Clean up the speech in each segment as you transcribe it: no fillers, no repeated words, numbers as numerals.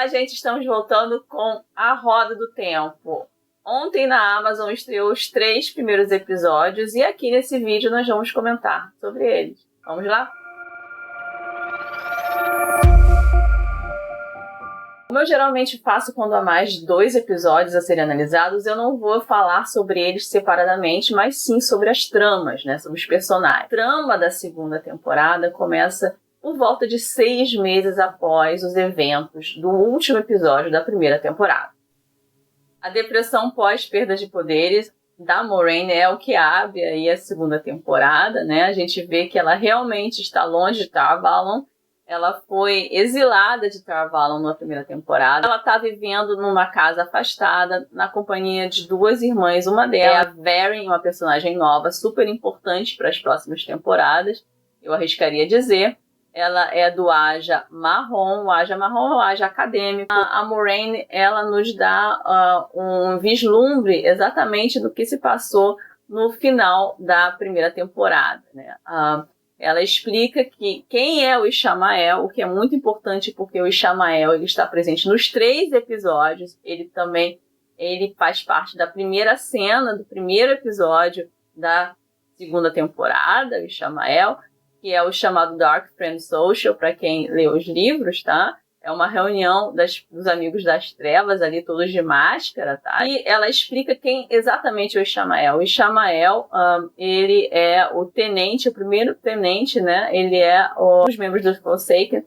Olá, gente, estamos voltando com A Roda do Tempo. Ontem na Amazon estreou os 3 primeiros episódios e aqui nesse vídeo nós vamos comentar sobre eles. Vamos lá? Como eu geralmente faço quando há mais de 2 episódios a serem analisados, eu não vou falar sobre eles separadamente, mas sim sobre as tramas, sobre os personagens. A trama da segunda temporada começa por volta de 6 meses após os eventos do último episódio da primeira temporada. A depressão pós-perda de poderes da Moiraine é o que abre aí a segunda temporada, A gente vê que ela realmente está longe de Tar Valon. Ela foi exilada de Tar Valon na primeira temporada. Ela está vivendo numa casa afastada, na companhia de 2 irmãs. Uma delas é a Verin, uma personagem nova, super importante para as próximas temporadas, eu arriscaria dizer. Ela é do Aja Marrom. O Aja Marrom é o Aja acadêmico. A Moiraine, ela nos dá um vislumbre exatamente do que se passou no final da primeira temporada, Ela explica que quem é o Ishamael, o que é muito importante porque o Ishamael ele está presente nos 3 episódios. Ele faz parte da primeira cena do primeiro episódio da segunda temporada, o Ishamael, que é o chamado Dark Friend Social, para quem lê os livros, É uma reunião dos amigos das trevas, ali todos de máscara, E ela explica quem exatamente é o Ishamael. O Ishamael, ele é o tenente, o primeiro tenente, Ele é um dos membros do Forsaken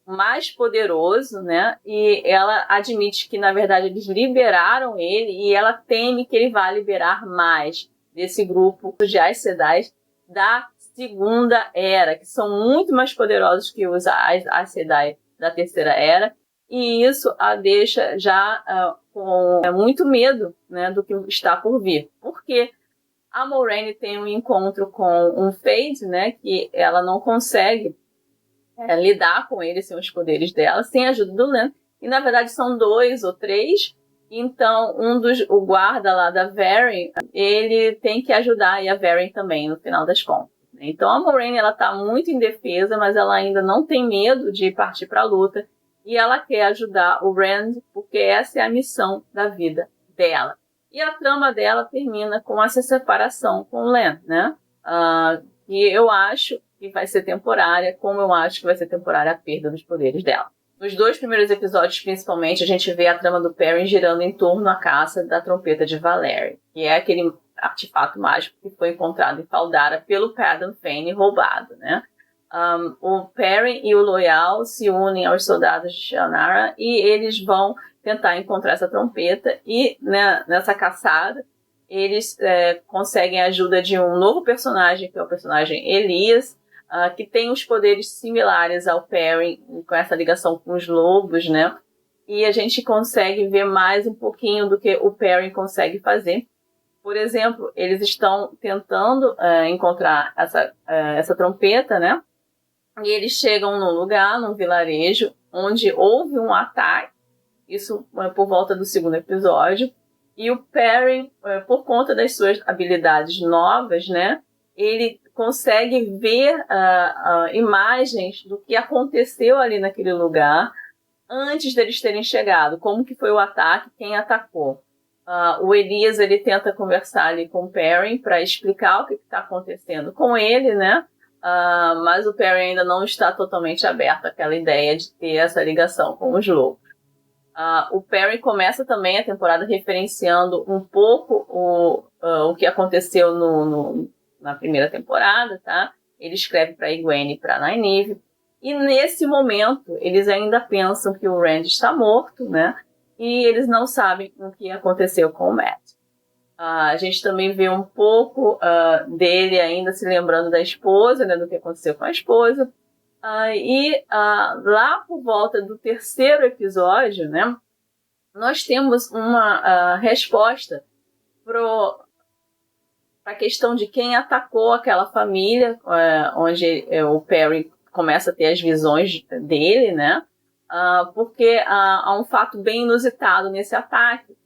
mais poderoso, E ela admite que, na verdade, eles liberaram ele e ela teme que ele vá liberar mais desse grupo de Aes Sedai da Segunda Era, que são muito mais poderosos que os Aes Sedai da Terceira Era, e isso a deixa já com muito medo, do que está por vir. Porque a Moiraine tem um encontro com um Fade, que ela não consegue lidar com ele sem os poderes dela, sem a ajuda do Lan, e na verdade são 2 ou 3. Então, o guarda lá da Verin, ele tem que ajudar a Verin também, no final das contas. Então, a Moiraine, ela tá muito indefesa, mas ela ainda não tem medo de partir para a luta. E ela quer ajudar o Rand, porque essa é a missão da vida dela. E a trama dela termina com essa separação com o Lan, E eu acho que vai ser temporária, como eu acho que vai ser temporária a perda dos poderes dela. Nos 2 primeiros episódios, principalmente, a gente vê a trama do Perrin girando em torno da caça da trompeta de Valyria, que é aquele artefato mágico que foi encontrado em Faldara pelo Padan Fain e roubado, O Perrin e o Loial se unem aos soldados de Shannara e eles vão tentar encontrar essa trompeta e, nessa caçada, eles conseguem a ajuda de um novo personagem, que é o personagem Elias, que tem os poderes similares ao Perrin, com essa ligação com os lobos, E a gente consegue ver mais um pouquinho do que o Perrin consegue fazer. Por exemplo, eles estão tentando encontrar essa trompeta, E eles chegam num lugar, num vilarejo, onde houve um ataque, isso por volta do 2º episódio, e o Perrin, por conta das suas habilidades novas, ele consegue ver imagens do que aconteceu ali naquele lugar antes deles terem chegado, como que foi o ataque, quem atacou. O Elias, ele tenta conversar ali com o Perrin para explicar o que está acontecendo com ele, mas o Perrin ainda não está totalmente aberto àquela ideia de ter essa ligação com os lobos. O Perrin começa também a temporada referenciando um pouco o que aconteceu na primeira temporada, Ele escreve para Egwene e para Nynaeve, e nesse momento eles ainda pensam que o Rand está morto, E eles não sabem o que aconteceu com o Mat. A gente também vê um pouco dele ainda se lembrando da esposa, do que aconteceu com a esposa. Lá por volta do 3º episódio, nós temos uma resposta para a questão de quem atacou aquela família, onde o Perrin começa a ter as visões dele, porque há um fato bem inusitado nesse ataque.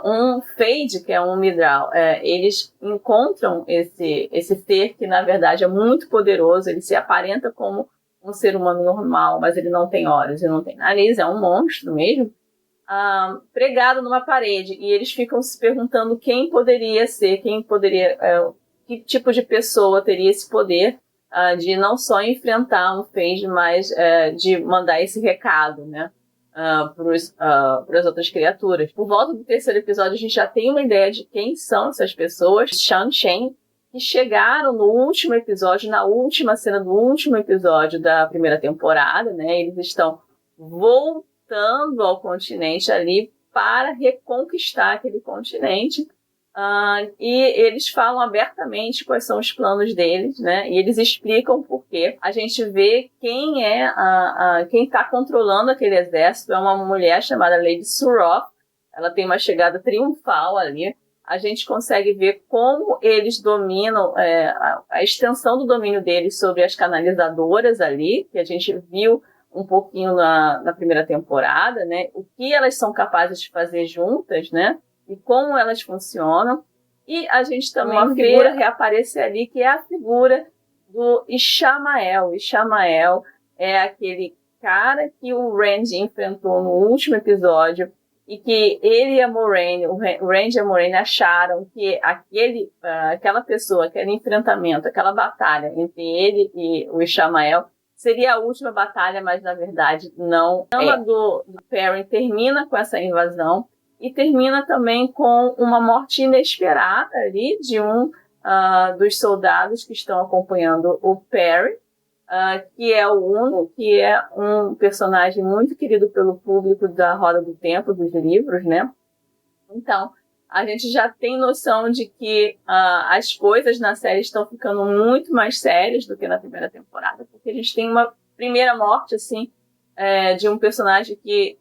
Um Fade, que é um Midral, eles encontram esse ser que na verdade é muito poderoso, ele se aparenta como um ser humano normal, mas ele não tem olhos e não tem nariz, é um monstro mesmo, pregado numa parede. E eles ficam se perguntando quem poderia ser, que tipo de pessoa teria esse poder de não só enfrentar um Phage, mas de mandar esse recado, né? Para as outras criaturas. Por volta do terceiro episódio, a gente já tem uma ideia de quem são essas pessoas. Shan Shen, que chegaram no último episódio, na última cena do último episódio da primeira temporada, né? Eles estão voltando ao continente ali para reconquistar aquele continente. E eles falam abertamente quais são os planos deles, né? E eles explicam por quê. A gente vê quem quem está controlando aquele exército é uma mulher chamada Lady Suroth. Ela tem uma chegada triunfal ali. A gente consegue ver como eles dominam, a extensão do domínio deles sobre as canalizadoras ali, que a gente viu um pouquinho na primeira temporada, né? O que elas são capazes de fazer juntas, né? E como elas funcionam. E a gente também uma figura reaparecer ali, que é a figura do Ishamael. Ishamael é aquele cara que o Randy enfrentou no último episódio e que ele e a Moiraine, o Randy e a Moiraine acharam que aquela pessoa, aquele enfrentamento, aquela batalha entre ele e o Ishamael seria a última batalha, mas na verdade não. A trama do Perrin termina com essa invasão e termina também com uma morte inesperada ali de um dos soldados que estão acompanhando o Perrin, que é o Uno, que é um personagem muito querido pelo público da Roda do Tempo, dos livros, né? Então, a gente já tem noção de que as coisas na série estão ficando muito mais sérias do que na primeira temporada, porque a gente tem uma primeira morte, assim, de um personagem que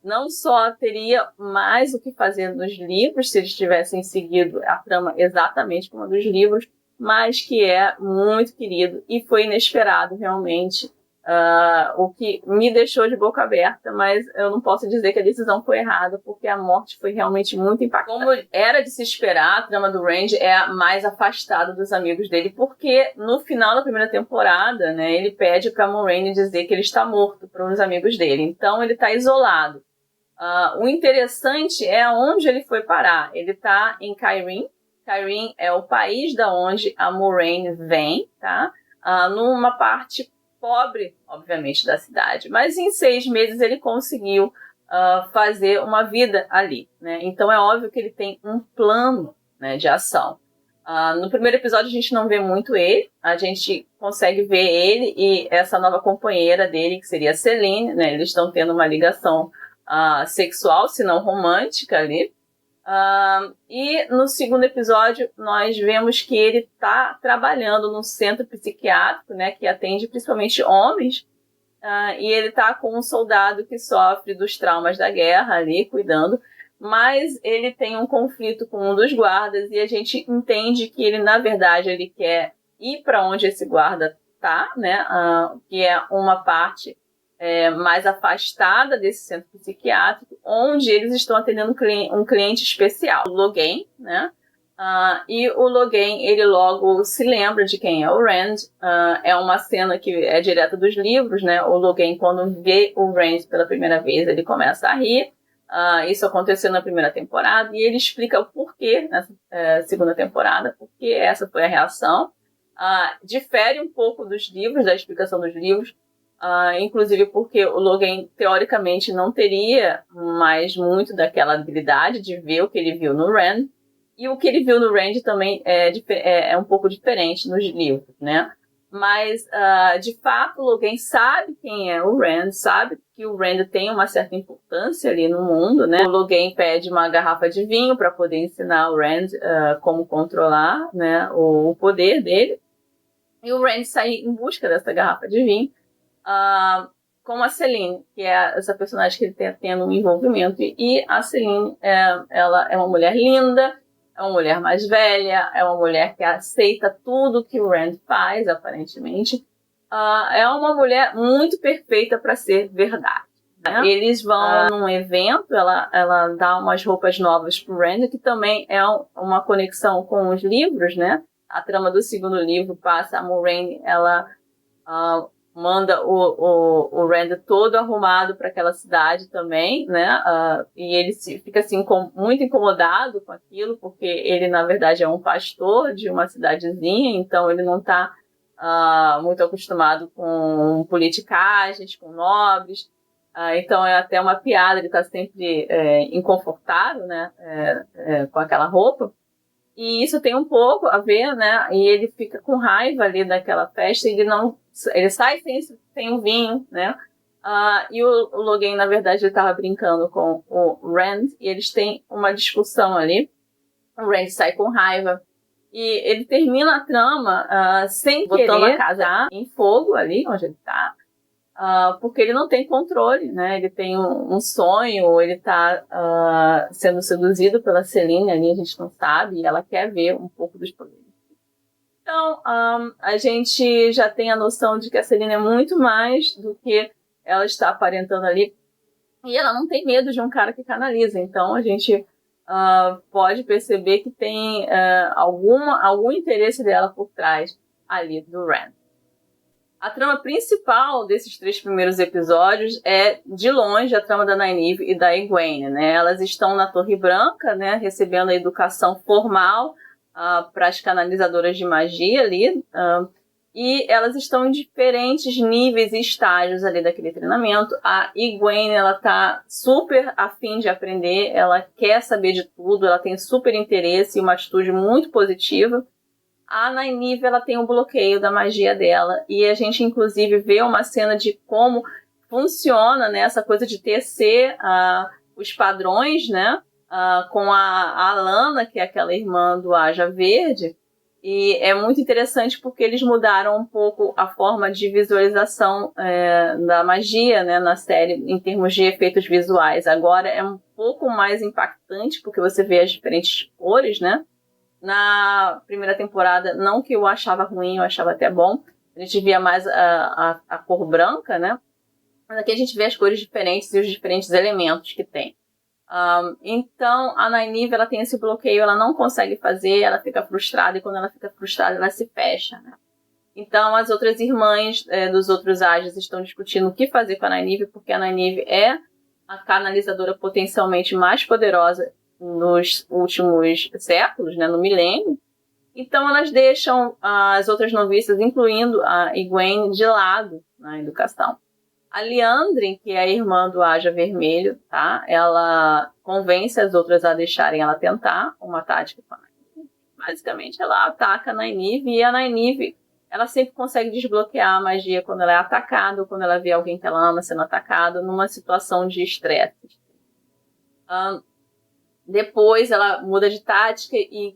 não só teria mais o que fazer nos livros, se eles tivessem seguido a trama exatamente como a dos livros, mas que é muito querido e foi inesperado, realmente, o que me deixou de boca aberta, mas eu não posso dizer que a decisão foi errada, porque a morte foi realmente muito impactante. Como era de se esperar, a trama do Randy é a mais afastada dos amigos dele, porque no final da primeira temporada, né, ele pede para Moiraine dizer que ele está morto para os amigos dele, então ele está isolado. O interessante é onde ele foi parar. Ele está em Cairhien. Cairhien é o país da onde a Moiraine vem, tá? Numa parte pobre, obviamente, da cidade. Mas em 6 meses ele conseguiu fazer uma vida ali, né? Então é óbvio que ele tem um plano, né, de ação. No primeiro episódio a gente não vê muito ele. A gente consegue ver ele e essa nova companheira dele, que seria a Selene, né? Eles estão tendo uma ligação sexual, se não romântica ali. E no segundo episódio nós vemos que ele está trabalhando num centro psiquiátrico, né, que atende principalmente homens, e ele está com um soldado que sofre dos traumas da guerra ali, cuidando, mas ele tem um conflito com um dos guardas e a gente entende que ele, na verdade, ele quer ir para onde esse guarda está, né, que é uma parte mais afastada desse centro psiquiátrico, onde eles estão atendendo um cliente especial, o Logain, né? E o Logain, ele logo se lembra de quem é o Rand. É uma cena que é direta dos livros, né? O Logain, quando vê o Rand pela primeira vez, ele começa a rir. Isso aconteceu na primeira temporada e ele explica o porquê nessa segunda temporada, porque essa foi a reação. Difere um pouco dos livros, da explicação dos livros, inclusive porque o Logain, teoricamente, não teria mais muito daquela habilidade de ver o que ele viu no Rand, e o que ele viu no Rand também é um pouco diferente nos livros, né? Mas, de fato, o Logain sabe quem é o Rand, sabe que o Rand tem uma certa importância ali no mundo, né? O Logain pede uma garrafa de vinho para poder ensinar o Rand como controlar, né, o poder dele, e o Rand sai em busca dessa garrafa de vinho, com a Selene, que é essa personagem que ele está tendo um envolvimento. E a Selene, ela é uma mulher linda, é uma mulher mais velha, é uma mulher que aceita tudo que o Rand faz, aparentemente. É uma mulher muito perfeita para ser verdade, né? Eles vão num evento, ela dá umas roupas novas pro Rand, que também é uma conexão com os livros, né? A trama do segundo livro passa, a Moiraine, ela manda o Rand todo arrumado para aquela cidade também, né? E ele fica assim muito incomodado com aquilo, porque ele na verdade é um pastor de uma cidadezinha, então ele não está muito acostumado com politicagens, com nobres. Então é até uma piada, ele está sempre inconfortável, né? Com aquela roupa. E isso tem um pouco a ver, né? E ele fica com raiva ali daquela festa, ele sai sem o vinho, né? E o Logain, na verdade, ele estava brincando com o Rand, e eles têm uma discussão ali. O Rand sai com raiva, e ele termina a trama sem botando a casa em fogo ali, onde ele está. Porque ele não tem controle, né? Ele tem um sonho, ele está sendo seduzido pela Selene ali, a gente não sabe, e ela quer ver um pouco dos poderes. Então, a gente já tem a noção de que a Selene é muito mais do que ela está aparentando ali, e ela não tem medo de um cara que canaliza, então a gente pode perceber que tem algum interesse dela por trás ali do Rand. A trama principal desses 3 primeiros episódios é, de longe, a trama da Nynaeve e da Egwene, né? Elas estão na Torre Branca, né, recebendo a educação formal para as canalizadoras de magia ali, e elas estão em diferentes níveis e estágios ali daquele treinamento. A Egwene, ela tá super afim de aprender, ela quer saber de tudo, ela tem super interesse e uma atitude muito positiva. A Nynaeve, ela tem um bloqueio da magia dela, e a gente inclusive vê uma cena de como funciona, né, essa coisa de tecer os padrões, né, com a Alana, que é aquela irmã do Aja Verde, e é muito interessante porque eles mudaram um pouco a forma de visualização da magia, né, na série, em termos de efeitos visuais. Agora é um pouco mais impactante, porque você vê as diferentes cores, né. Na primeira temporada, não que eu achava ruim, eu achava até bom. A gente via mais a cor branca, né? Mas aqui a gente vê as cores diferentes e os diferentes elementos que tem. Então, a Nynaeve, ela tem esse bloqueio, ela não consegue fazer, ela fica frustrada, e quando ela fica frustrada, ela se fecha, né? Então, as outras irmãs dos outros Ajas estão discutindo o que fazer com a Nynaeve, porque a Nynaeve é a canalizadora potencialmente mais poderosa nos últimos séculos, né, no milênio. Então elas deixam as outras noviças, incluindo a Egwene, de lado na educação. A Liandrin, que é a irmã do Aja Vermelho, tá? Ela convence as outras a deixarem ela tentar uma tática com a Nynaeve. Basicamente, ela ataca a Nynaeve, e a Nynaeve, ela sempre consegue desbloquear a magia quando ela é atacada, ou quando ela vê alguém que ela ama sendo atacado, numa situação de estresse. Depois ela muda de tática e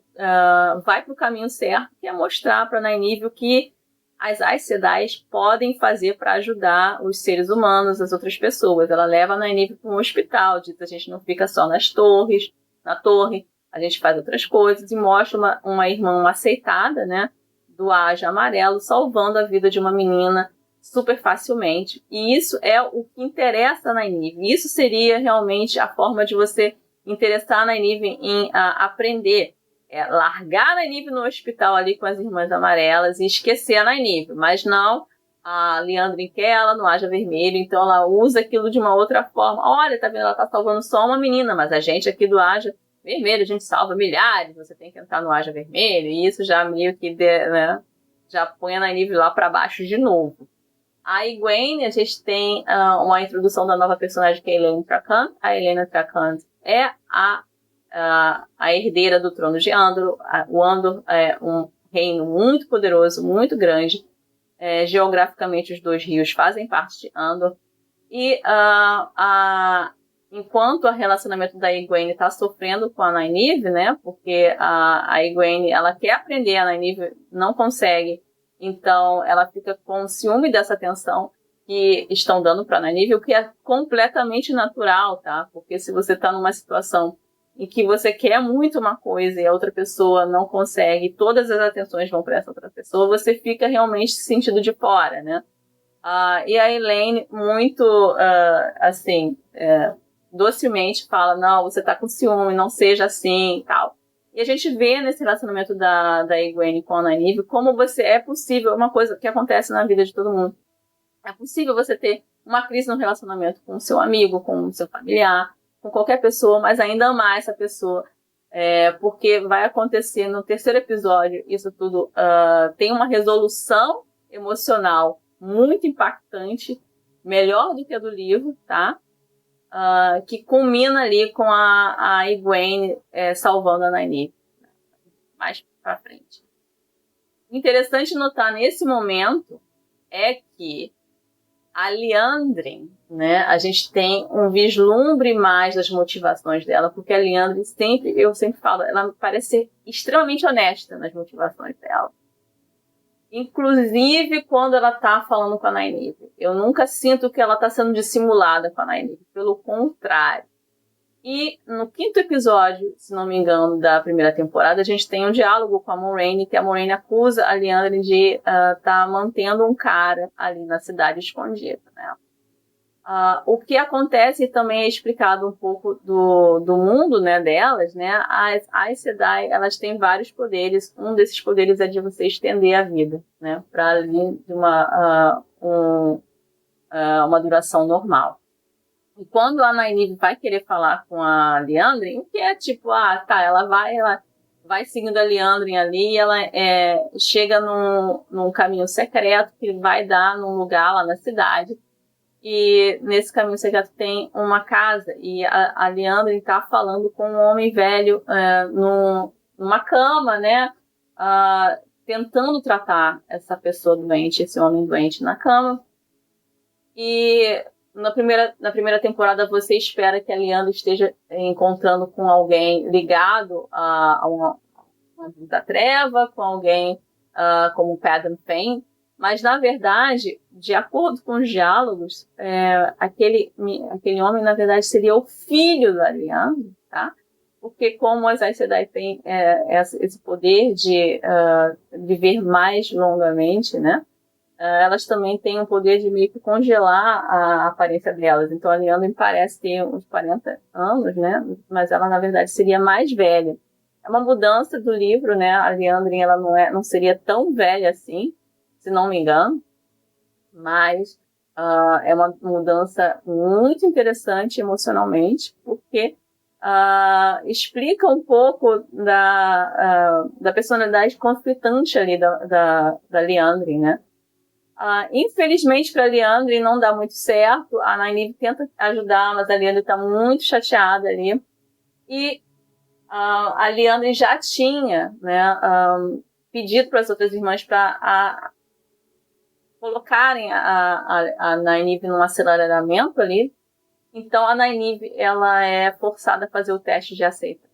vai para o caminho certo, que é mostrar para a Nynaeve o que as Aes Sedai podem fazer para ajudar os seres humanos, as outras pessoas. Ela leva a Nynaeve para um hospital, diz que a gente não fica só na torre, a gente faz outras coisas, e mostra uma irmã aceitada, né, do Aja Amarelo, salvando a vida de uma menina super facilmente. E isso é o que interessa a Nynaeve. Isso seria realmente a forma de você interessar a Nynaeve em aprender. Largar a Nynaeve no hospital ali com as Irmãs Amarelas e esquecer a Nynaeve. Mas não, a Liandrin quer ela no Aja Vermelho, então ela usa aquilo de uma outra forma. Olha, tá vendo, ela tá salvando só uma menina, mas a gente aqui do Aja Vermelho, a gente salva milhares, você tem que entrar no Aja Vermelho, e isso já meio que né, já põe a Nynaeve lá para baixo de novo. A Egwene, a gente tem uma introdução da nova personagem, que é a Elaine Trakand. A Elaine Trakand é a herdeira do trono de Andor. O Andor é um reino muito poderoso, muito grande. Geograficamente, os 2 rios fazem parte de Andor. E enquanto o relacionamento da Egwene está sofrendo com a Nynaeve, né? Porque a Egwene, ela quer aprender, a Nynaeve não consegue. Então, ela fica com ciúme dessa atenção que estão dando para a Nynaeve, o que é completamente natural, tá? Porque se você está numa situação em que você quer muito uma coisa e a outra pessoa não consegue, todas as atenções vão para essa outra pessoa, você fica realmente se sentindo de fora, né? E a Elaine, muito, docilmente fala, não, você está com ciúme, não seja assim e tal. E a gente vê nesse relacionamento da Egwene com a Nynaeve como é possível, uma coisa que acontece na vida de todo mundo. É possível você ter uma crise no relacionamento com o seu amigo, com o seu familiar, com qualquer pessoa, mas ainda amar essa pessoa. Porque vai acontecer no terceiro episódio, isso tudo tem uma resolução emocional muito impactante, melhor do que a do livro, tá? Que culmina ali com a Egwene salvando a Nynaeve mais pra frente. Interessante notar nesse momento é que a Liandrin, né, a gente tem um vislumbre mais das motivações dela, porque a Liandrin eu sempre falo, ela me parece ser extremamente honesta nas motivações dela. Inclusive quando ela tá falando com a Nynaeve. Eu nunca sinto que ela tá sendo dissimulada com a Nynaeve, pelo contrário. E no quinto episódio, se não me engano, da primeira temporada, a gente tem um diálogo com a Moiraine, que a Moiraine acusa a Liandrin de tá mantendo um cara ali na cidade escondido, né? O que acontece também é explicado um pouco do mundo, né, delas, né? As Aes Sedai, elas têm vários poderes. Um desses poderes é de você estender a vida, né, para além de uma duração normal. E quando a Nynaeve vai querer falar com a Liandrin, que é tipo, ela vai seguindo a Liandrin ali, e ela chega num caminho secreto que vai dar num lugar lá na cidade. E nesse caminho secreto tem uma casa, e a Liandrin está falando com um homem velho numa cama, né? Tentando tratar essa pessoa doente, esse homem doente na cama. E na primeira temporada você espera que a Liandrin esteja encontrando com alguém ligado a uma da treva, com alguém como Padan Fain. Mas, na verdade, de acordo com os diálogos, aquele homem, na verdade, seria o filho da Liandrin, tá? Porque como as Aes Sedai têm esse poder de viver mais longamente, né? Elas também têm o poder de meio que congelar a aparência delas. Então, a Liandrin parece ter uns 40 anos, né? Mas ela, na verdade, seria mais velha. É uma mudança do livro, né? A Liandrin, ela não seria tão velha assim, se não me engano, mas é uma mudança muito interessante emocionalmente, porque explica um pouco da personalidade conflitante ali da Liandrin, né? Infelizmente para a Liandrin não dá muito certo, a Nynaeve tenta ajudar, mas a Liandrin está muito chateada ali, e a Liandrin já tinha, né, pedido para as outras irmãs para colocarem a Nynaeve num aceleramento ali. Então a Nynaeve ela é forçada a fazer o teste de aceito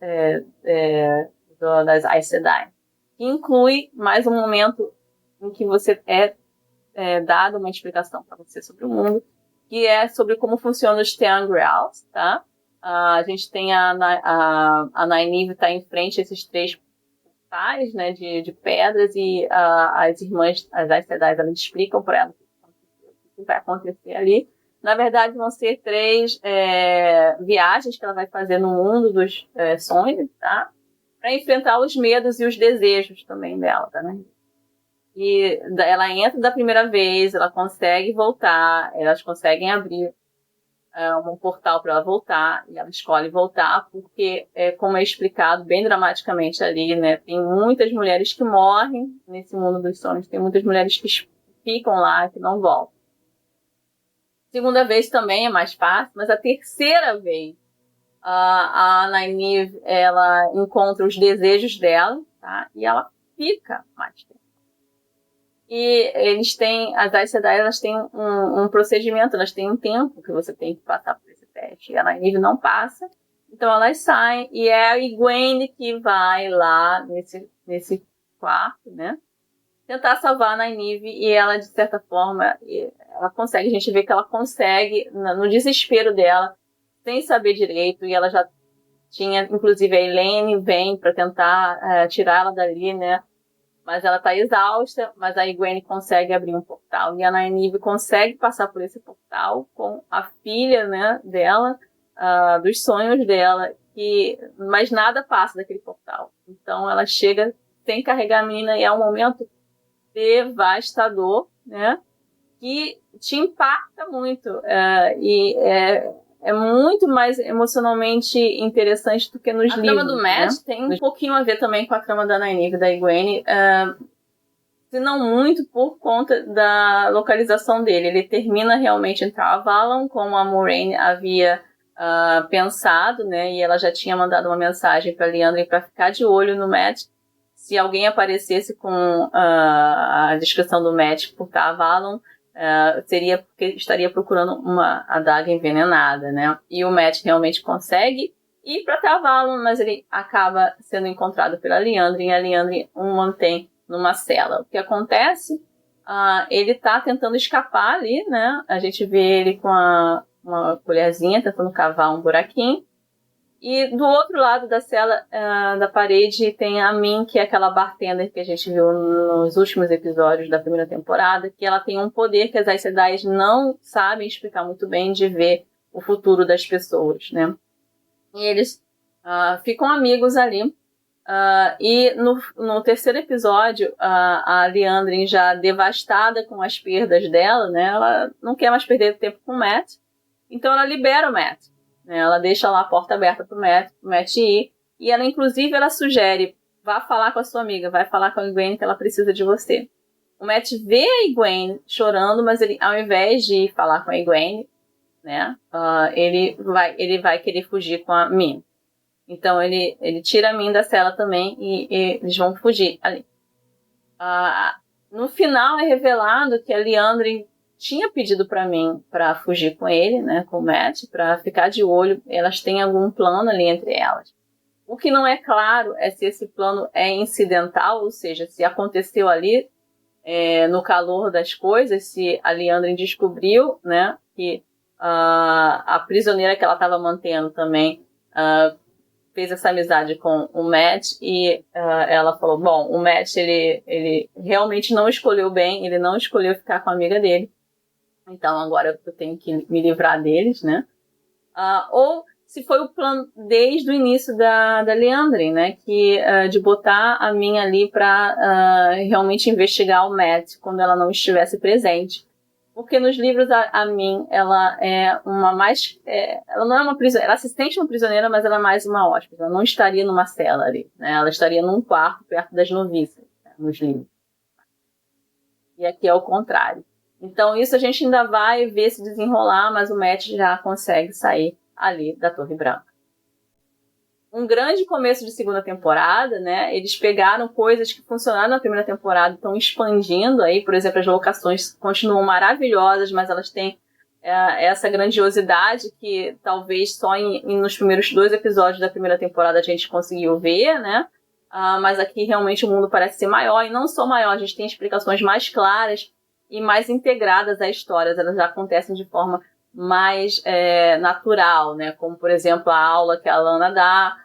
das Aes Sedai, que inclui mais um momento em que você dado uma explicação para você sobre o mundo, que é sobre como funcionam os Ter'angreals, tá? A gente tem a Nynaeve tá em frente a esses 3 portais, né, de pedras, e as irmãs, as Aes Sedai, elas explicam para ela o que vai acontecer ali. Na verdade, vão ser 3 viagens que ela vai fazer no mundo dos sonhos, tá? Para enfrentar os medos e os desejos também dela, tá, né? E ela entra da primeira vez, ela consegue voltar, elas conseguem abrir um portal para ela voltar, e ela escolhe voltar porque, como é explicado bem dramaticamente ali, né, tem muitas mulheres que morrem nesse mundo dos sonhos, tem muitas mulheres que ficam lá, que não voltam. Segunda vez também é mais fácil, mas a terceira vez a Nynaeve, ela encontra os desejos dela, tá? E ela fica mais tempo. E eles têm, as Aes Sedai, elas têm um procedimento, elas têm um tempo que você tem que passar por esse teste. E a Nynaeve não passa, então elas saem, e é a Egwene que vai lá nesse quarto, né? Tentar salvar a Nynaeve, e ela, de certa forma, ela consegue, a gente vê que ela consegue, no desespero dela, sem saber direito, e ela já tinha, inclusive a Elaine vem para tentar tirá-la dali, né? Mas ela está exausta, mas a Egwene consegue abrir um portal, e a Nynaeve consegue passar por esse portal com a filha, né, dela, dos sonhos dela, mas nada passa daquele portal. Então ela chega sem carregar a menina e é um momento devastador, né? Que te impacta muito e é muito mais emocionalmente interessante do que nos livros. A trama do Matt, né, tem um pouquinho a ver também com a trama da Nynaeve e da Egwene, se não muito por conta da localização dele. Ele termina realmente em Tar Valon, como a Moiraine havia pensado, né? E ela já tinha mandado uma mensagem para Liandrin para ficar de olho no Matt. Se alguém aparecesse com a descrição do Matt por Tar Valon, seria porque estaria procurando uma adaga envenenada, né? E o Matt realmente consegue ir para Tar Valon, mas ele acaba sendo encontrado pela Liandrin e a Liandrin o mantém numa cela. O que acontece? Ele tá tentando escapar ali, né? A gente vê ele com uma colherzinha tentando cavar um buraquinho. E do outro lado da cela, da parede, tem a Min, que é aquela bartender que a gente viu nos últimos episódios da primeira temporada, que ela tem um poder que as Aes Sedai não sabem explicar muito bem, de ver o futuro das pessoas, né? E eles ficam amigos ali. E no terceiro episódio, a Liandrin, já devastada com as perdas dela, né? Ela não quer mais perder tempo com o Matt, então ela libera o Matt. Ela deixa lá a porta aberta pro Matt ir. E ela, inclusive, ela sugere: vá falar com a sua amiga, vai falar com a Egwene que ela precisa de você. O Matt vê a Egwene chorando, mas ele, ao invés de ir falar com a Egwene, né, ele vai querer fugir com a Min. Então ele tira a Min da cela também e eles vão fugir ali. No final é revelado que a Liandrin tinha pedido para mim para fugir com ele, né, com o Matt, para ficar de olho. Elas têm algum plano ali entre elas. O que não é claro é se esse plano é incidental, ou seja, se aconteceu ali no calor das coisas, se a Liandrin descobriu, né, que a prisioneira que ela estava mantendo também fez essa amizade com o Matt e ela falou: bom, o Matt ele realmente não escolheu bem, ele não escolheu ficar com a amiga dele. Então agora eu tenho que me livrar deles, né? Ou se foi o plano desde o início da Liandrin, né? De botar a Min ali para realmente investigar o Matt quando ela não estivesse presente. Porque nos livros a Min, ela é uma mais... ela não é uma prisioneira, ela se sente uma prisioneira, mas ela é mais uma hóspede. Ela não estaria numa cela ali, né? Ela estaria num quarto perto das noviças, né, nos livros. E aqui é o contrário. Então isso a gente ainda vai ver se desenrolar, mas o Matt já consegue sair ali da Torre Branca. Um grande começo de segunda temporada, né? Eles pegaram coisas que funcionaram na primeira temporada, estão expandindo aí, por exemplo, as locações continuam maravilhosas, mas elas têm essa grandiosidade que talvez só nos primeiros 2 episódios da primeira temporada a gente conseguiu ver, né? Mas aqui realmente o mundo parece ser maior, e não só maior, a gente tem explicações mais claras e mais integradas à história, elas já acontecem de forma mais natural, né? Como, por exemplo, a aula que a Lana dá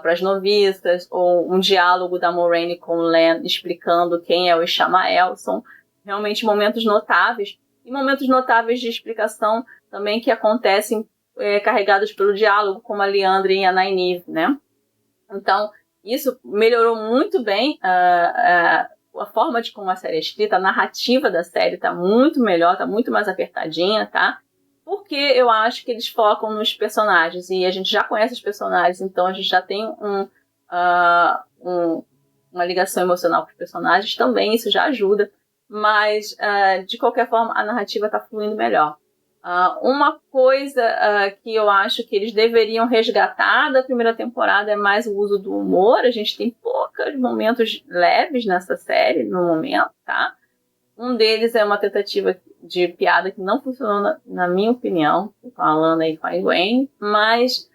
para as noviças, ou um diálogo da Moiraine com o Lan explicando quem é o Ishamael. São realmente momentos notáveis, e momentos notáveis de explicação também que acontecem carregados pelo diálogo, como a Liandrin e a Nynaeve, né? Então, isso melhorou muito bem a forma de como a série é escrita, a narrativa da série está muito melhor, está muito mais apertadinha, tá? Porque eu acho que eles focam nos personagens, e a gente já conhece os personagens, então a gente já tem uma ligação emocional com os personagens também, isso já ajuda, mas de qualquer forma a narrativa está fluindo melhor. Uma coisa que eu acho que eles deveriam resgatar da primeira temporada é mais o uso do humor. A gente tem poucos momentos leves nessa série no momento, tá? Um deles é uma tentativa de piada que não funcionou, na minha opinião, com a Lana e com a Egwene, mas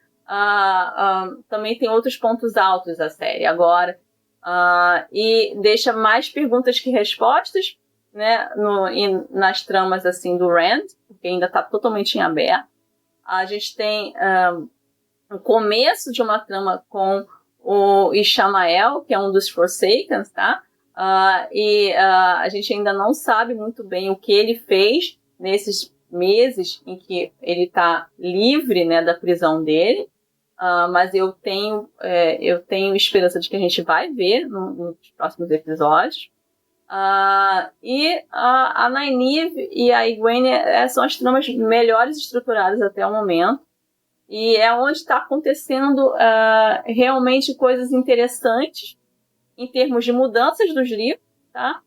também tem outros pontos altos da série agora, e deixa mais perguntas que respostas, né, nas tramas assim do Rand, porque ainda está totalmente em aberto. A gente tem o começo de uma trama com o Ishamael, que é um dos Forsakens, tá? A gente ainda não sabe muito bem o que ele fez nesses meses em que ele está livre, né, da prisão dele. mas eu tenho esperança de que a gente vai ver nos próximos episódios. E a Nynaeve e a Egwene são as tramas melhores estruturadas até o momento. E é onde está acontecendo realmente coisas interessantes em termos de mudanças dos livros, tá?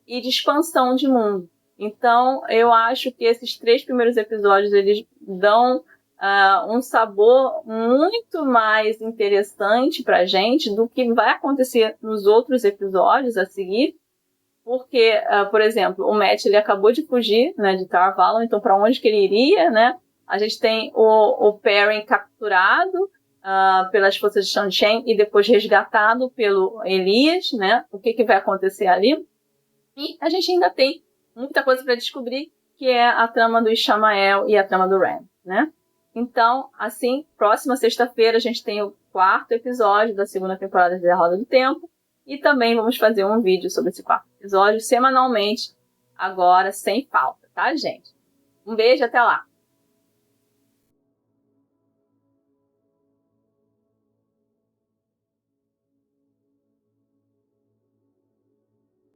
E de expansão de mundo. Então, eu acho que esses 3 primeiros episódios eles dão um sabor muito mais interessante pra gente do que vai acontecer nos outros episódios a seguir. Porque, por exemplo, o Matt ele acabou de fugir, né, de Tar Valon, então para onde que ele iria, né? A gente tem o Perrin capturado pelas forças de Shan-Chen e depois resgatado pelo Elias, né? O que vai acontecer ali? E a gente ainda tem muita coisa para descobrir, que é a trama do Ishamael e a trama do Ren, né? Então, assim, próxima sexta-feira a gente tem o 4º episódio da segunda temporada de A Roda do Tempo. E também vamos fazer um vídeo sobre esse 4º episódio semanalmente, agora sem falta, tá, gente? Um beijo, até lá!